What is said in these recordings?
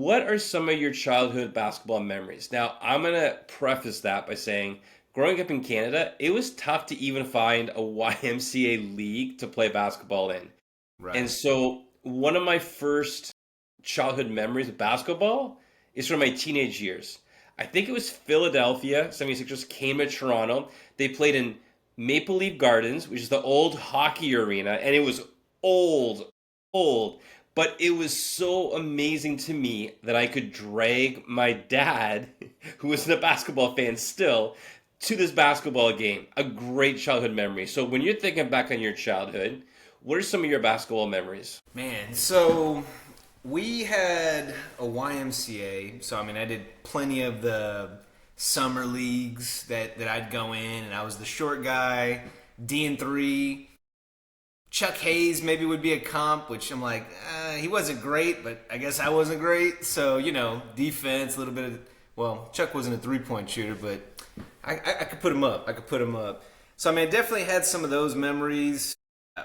what are some of your childhood basketball memories? Now, I'm going to preface that by saying, growing up in Canada, it was tough to even find a YMCA league to play basketball in. And Right. so, one of my first childhood memories of basketball is from my teenage years. I think it was Philadelphia 76ers came to Toronto. They played in Maple Leaf Gardens, which is the old hockey arena, and it was old, old. But it was so amazing to me that I could drag my dad, who wasn't a basketball fan still, to this basketball game. A great childhood memory. So when you're thinking back on your childhood, what are some of your basketball memories? Man, so we had a YMCA. So, I mean, I did plenty of the summer leagues that I'd go in, and I was the short guy, D&3. Chuck Hayes maybe would be a comp, which I'm like, he wasn't great, but I guess I wasn't great. So, defense, a little bit of, well, Chuck wasn't a three-point shooter, but I could put him up. I could put him up. So, I mean, I definitely had some of those memories.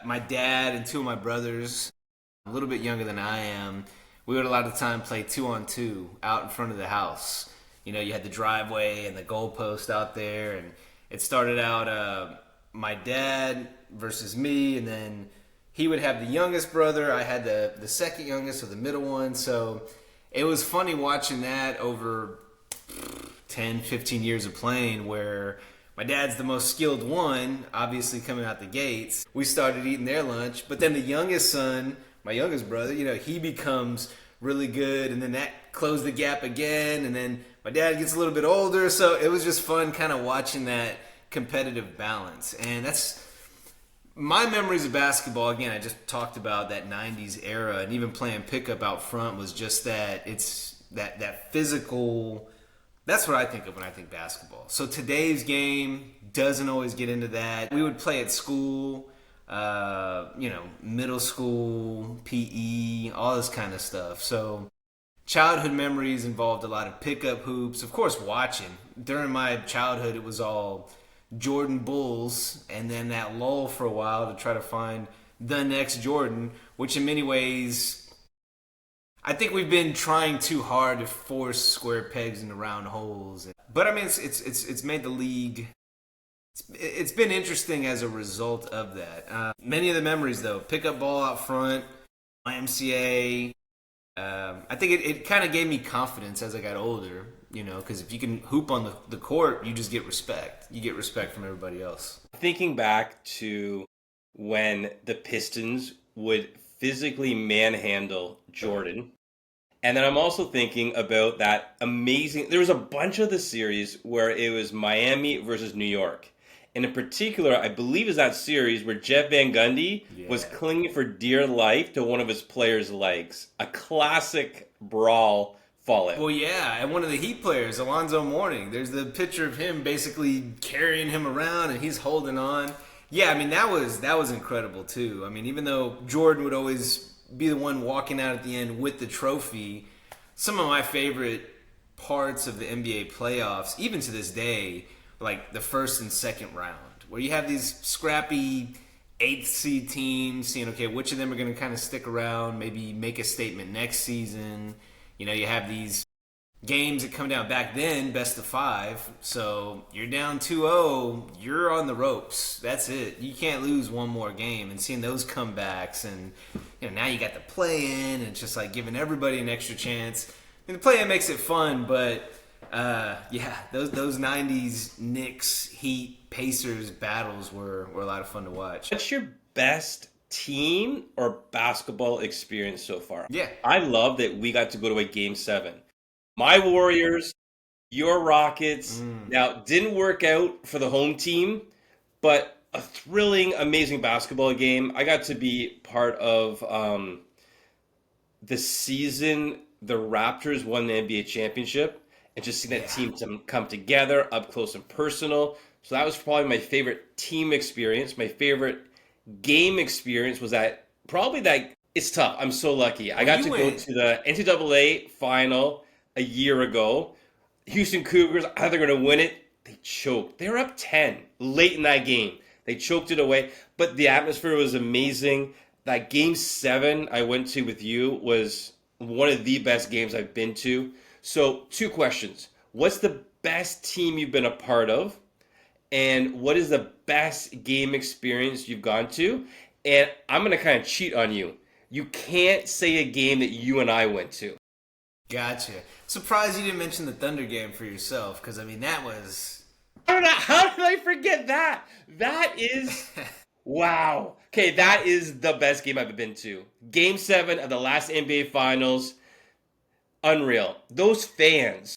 My dad and two of my brothers, a little bit younger than I am, we would a lot of the time play 2-on-2 out in front of the house. You had the driveway and the goalpost out there, and it started out my dad versus me, and then he would have the youngest brother. I had the second youngest, or the middle one. So it was funny watching that over 10, 15 years of playing, where my dad's the most skilled one, obviously coming out the gates. We started eating their lunch, but then the youngest son, my youngest brother, he becomes really good, and then that closed the gap again, and then my dad gets a little bit older, so it was just fun kind of watching that competitive balance. And that's my memories of basketball. Again, I just talked about that 90s era, and even playing pickup out front was just that. It's that physical. That's what I think of when I think basketball. So today's game doesn't always get into that. We would play at school, middle school, PE, all this kind of stuff. So childhood memories involved a lot of pickup hoops. Of course, watching. During my childhood, it was all Jordan Bulls, and then that lull for a while to try to find the next Jordan, which in many ways, I think we've been trying too hard to force square pegs into round holes. But I mean, it's made the league. It's been interesting as a result of that. Many of the memories, though, pickup ball out front, YMCA. I think it kind of gave me confidence as I got older, because if you can hoop on the court, you just get respect. You get respect from everybody else. Thinking back to when the Pistons would physically manhandle Jordan. And then I'm also thinking about that amazing. There was a bunch of the series where it was Miami versus New York. And in particular, I believe is that series where Jeff Van Gundy was Yeah. clinging for dear life to one of his players' legs. A classic brawl fallout. Well, yeah, and one of the Heat players, Alonzo Mourning, there's the picture of him basically carrying him around, and he's holding on. Yeah, I mean, that was incredible too. I mean, even though Jordan would always be the one walking out at the end with the trophy, some of my favorite parts of the NBA playoffs, even to this day, like the first and second round, where you have these scrappy eighth seed teams seeing, okay, which of them are going to kind of stick around, maybe make a statement next season. You have these games that come down back then, best of five. So you're down 2-0, you're on the ropes. That's it. You can't lose one more game. And seeing those comebacks, and now you got the play-in, and it's just like giving everybody an extra chance. And the play-in makes it fun, but those 90s Knicks, Heat, Pacers battles were a lot of fun to watch. What's your best team or basketball experience so far? Yeah. I love that we got to go to a game 7. My Warriors, your Rockets. Now, didn't work out for the home team, but a thrilling, amazing basketball game. I got to be part of the season the Raptors won the NBA championship, and just seeing that team come together up close and personal. So that was probably my favorite team experience. My favorite game experience was that it's tough. I'm so lucky. I got to go to the NCAA final a year ago. Houston Cougars, I thought they were going to win it. They choked. They were up 10 late in that game. They choked it away. But the atmosphere was amazing. That game 7 I went to with you was one of the best games I've been to. So, two questions. What's the best team you've been a part of? And what is the best game experience you've gone to? And I'm going to kind of cheat on you. You can't say a game that you and I went to. Gotcha. Surprised you didn't mention the Thunder game for yourself, because I mean that was. How did I forget that? That is wow. Okay, that is the best game I've been to. Game 7 of the last NBA Finals. Unreal. Those fans